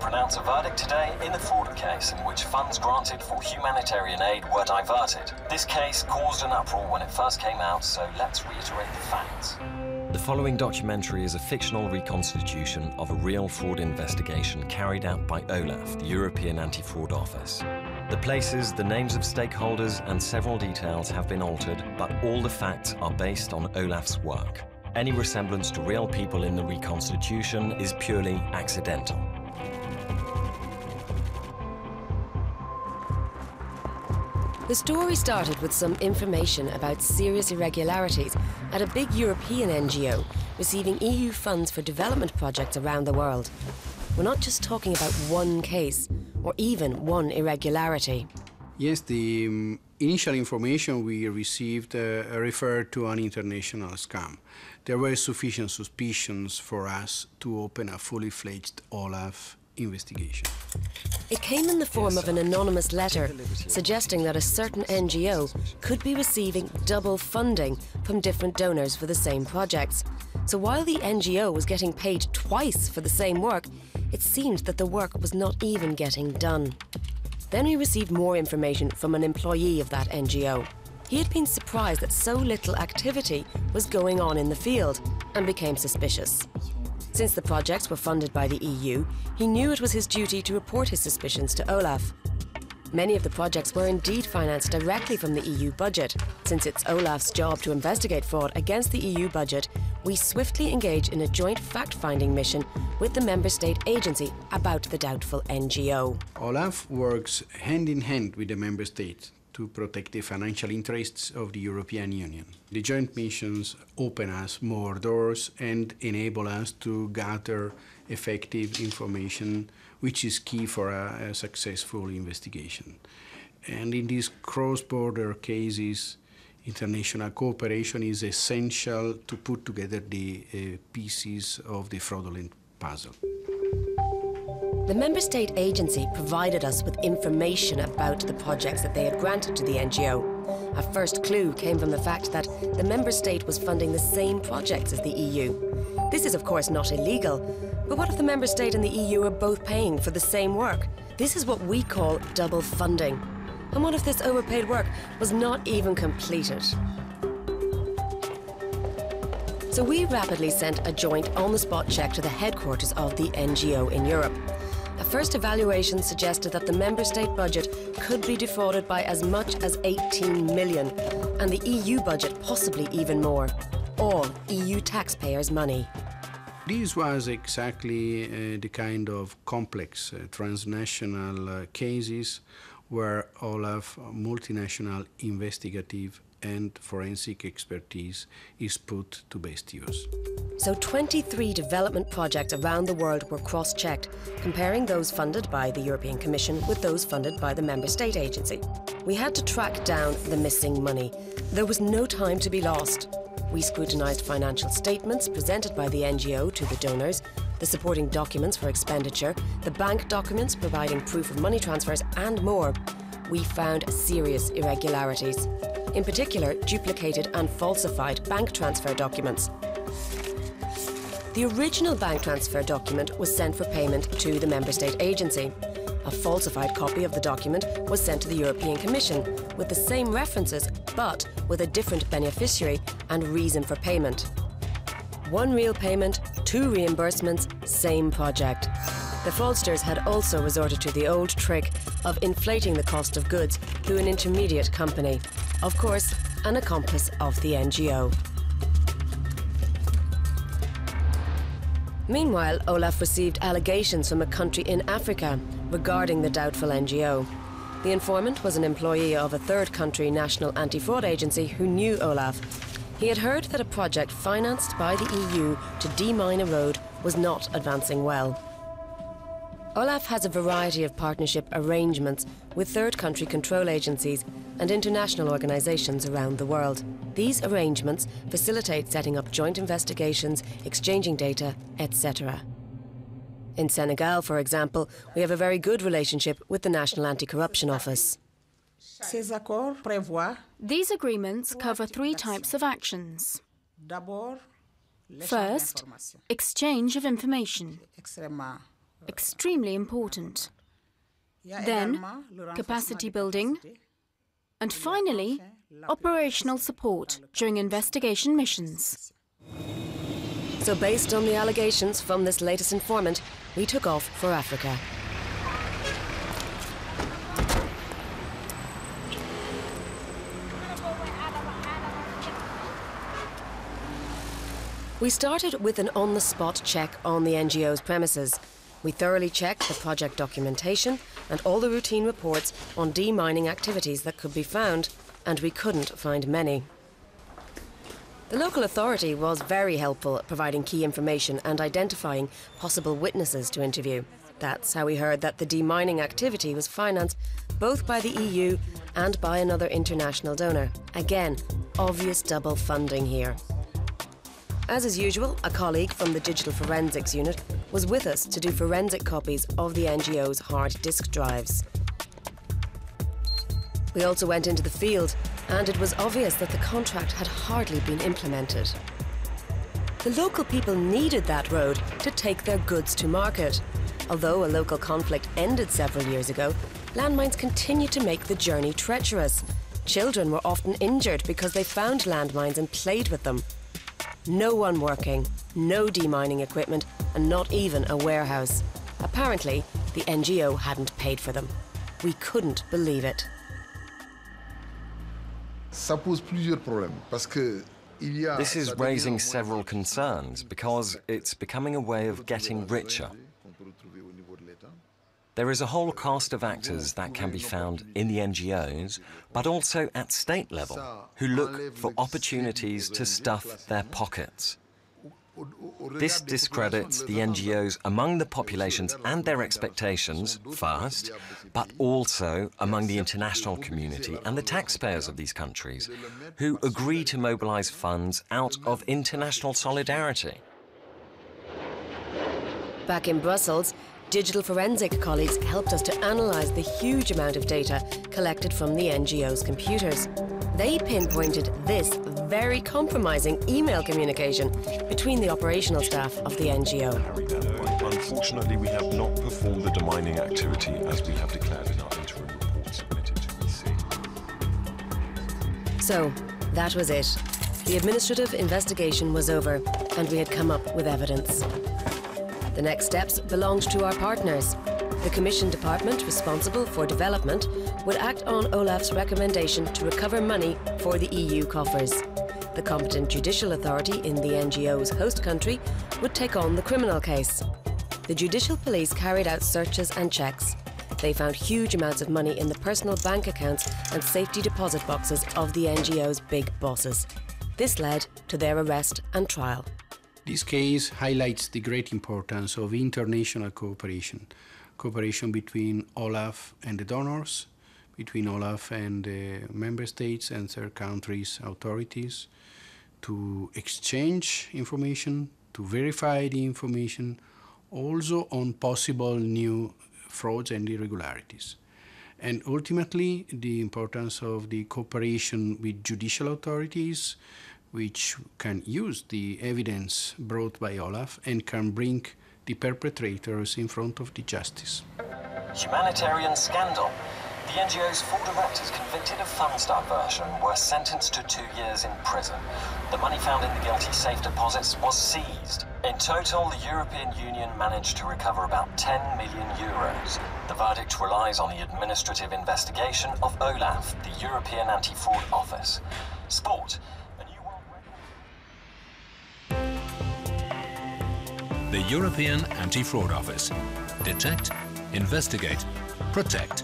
pronounce a verdict today in the fraud case in which funds granted for humanitarian aid were diverted. This case caused an uproar when it first came out, so let's reiterate the facts. The following documentary is a fictional reconstitution of a real fraud investigation carried out by OLAF, the European Anti-Fraud Office. The places, the names of stakeholders and several details have been altered, but all the facts are based on OLAF's work. Any resemblance to real people in the reconstitution is purely accidental. The story started with some information about serious irregularities at a big European NGO receiving EU funds for development projects around the world. We're not just talking about one case or even one irregularity. Yes, the initial information we received referred to an international scam. There were sufficient suspicions for us to open a fully fledged OLAF investigation. It came in the form of an anonymous letter suggesting that a certain NGO could be receiving double funding from different donors for the same projects. So while the NGO was getting paid twice for the same work, it seemed that the work was not even getting done. Then we received more information from an employee of that NGO. He had been surprised that so little activity was going on in the field and became suspicious. Since the projects were funded by the EU, he knew it was his duty to report his suspicions to OLAF. Many of the projects were indeed financed directly from the EU budget. Since it's OLAF's job to investigate fraud against the EU budget, we swiftly engaged in a joint fact-finding mission with the member state agency about the doubtful NGO. OLAF works hand in hand with the member states to protect the financial interests of the European Union. The joint missions open us more doors and enable us to gather effective information, which is key for a successful investigation. And in these cross-border cases, international cooperation is essential to put together the pieces of the fraudulent puzzle. The member state agency provided us with information about the projects that they had granted to the NGO. A first clue came from the fact that the member state was funding the same projects as the EU. This is of course not illegal, but what if the member state and the EU are both paying for the same work? This is what we call double funding. And what if this overpaid work was not even completed? So we rapidly sent a joint on-the-spot check to the headquarters of the NGO in Europe. A first evaluation suggested that the member state budget could be defrauded by as much as 18 million, and the EU budget possibly even more. All EU taxpayers' money. This was exactly the kind of complex transnational cases where OLAF multinational investigative and forensic expertise is put to best use. So 23 development projects around the world were cross-checked, comparing those funded by the European Commission with those funded by the Member State Agency. We had to track down the missing money. There was no time to be lost. We scrutinised financial statements presented by the NGO to the donors, the supporting documents for expenditure, the bank documents providing proof of money transfers, and more. We found serious irregularities. In particular, duplicated and falsified bank transfer documents. The original bank transfer document was sent for payment to the Member State Agency. A falsified copy of the document was sent to the European Commission with the same references, but with a different beneficiary and reason for payment. One real payment, two reimbursements, same project. The fraudsters had also resorted to the old trick of inflating the cost of goods through an intermediate company. Of course, an accomplice of the NGO. Meanwhile, OLAF received allegations from a country in Africa regarding the doubtful NGO. The informant was an employee of a third country national anti-fraud agency who knew OLAF. He had heard that a project financed by the EU to demine a road was not advancing well. OLAF has a variety of partnership arrangements with third country control agencies and international organisations around the world. These arrangements facilitate setting up joint investigations, exchanging data, etc. In Senegal, for example, we have a very good relationship with the National Anti-Corruption Office. These agreements cover 3 types of actions. First, exchange of information. extremely important. Then, capacity building, and finally, operational support during investigation missions. So based on the allegations from this latest informant, we took off for Africa. We started with an on-the-spot check on the NGO's premises. We thoroughly checked the project documentation and all the routine reports on demining activities that could be found, and we couldn't find many. The local authority was very helpful at providing key information and identifying possible witnesses to interview. That's how we heard that the demining activity was financed both by the EU and by another international donor. Again, obvious double funding here. As is usual, a colleague from the Digital Forensics Unit was with us to do forensic copies of the NGO's hard disk drives. We also went into the field, and it was obvious that the contract had hardly been implemented. The local people needed that road to take their goods to market. Although a local conflict ended several years ago, landmines continued to make the journey treacherous. Children were often injured because they found landmines and played with them. No one working, no demining equipment, and not even a warehouse. Apparently, the NGO hadn't paid for them. We couldn't believe it. This is raising several concerns because it's becoming a way of getting richer. There is a whole cast of actors that can be found in the NGOs, but also at state level, who look for opportunities to stuff their pockets. This discredits the NGOs among the populations and their expectations, first, but also among the international community and the taxpayers of these countries, who agree to mobilize funds out of international solidarity. Back in Brussels, digital forensic colleagues helped us to analyse the huge amount of data collected from the NGO's computers. They pinpointed this very compromising email communication between the operational staff of the NGO. Unfortunately, we have not performed the demining activity as we have declared in our interim report submitted to EC. So, that was it. The administrative investigation was over, and we had come up with evidence. The next steps belonged to our partners. The Commission Department responsible for development would act on OLAF's recommendation to recover money for the EU coffers. The competent judicial authority in the NGO's host country would take on the criminal case. The judicial police carried out searches and checks. They found huge amounts of money in the personal bank accounts and safety deposit boxes of the NGO's big bosses. This led to their arrest and trial. This case highlights the great importance of international cooperation. Cooperation between OLAF and the donors, between OLAF and the member states and third countries' authorities, to exchange information, to verify the information, also on possible new frauds and irregularities. And ultimately, the importance of the cooperation with judicial authorities, which can use the evidence brought by OLAF and can bring the perpetrators in front of the justice. Humanitarian scandal. The NGO's 4 directors convicted of funds diversion were sentenced to 2 years in prison. The money found in the guilty safe deposits was seized. In total, the European Union managed to recover about 10 million euros. The verdict relies on the administrative investigation of OLAF, the European Anti-Fraud Office. Sport. The European Anti-Fraud Office. Detect, investigate, protect.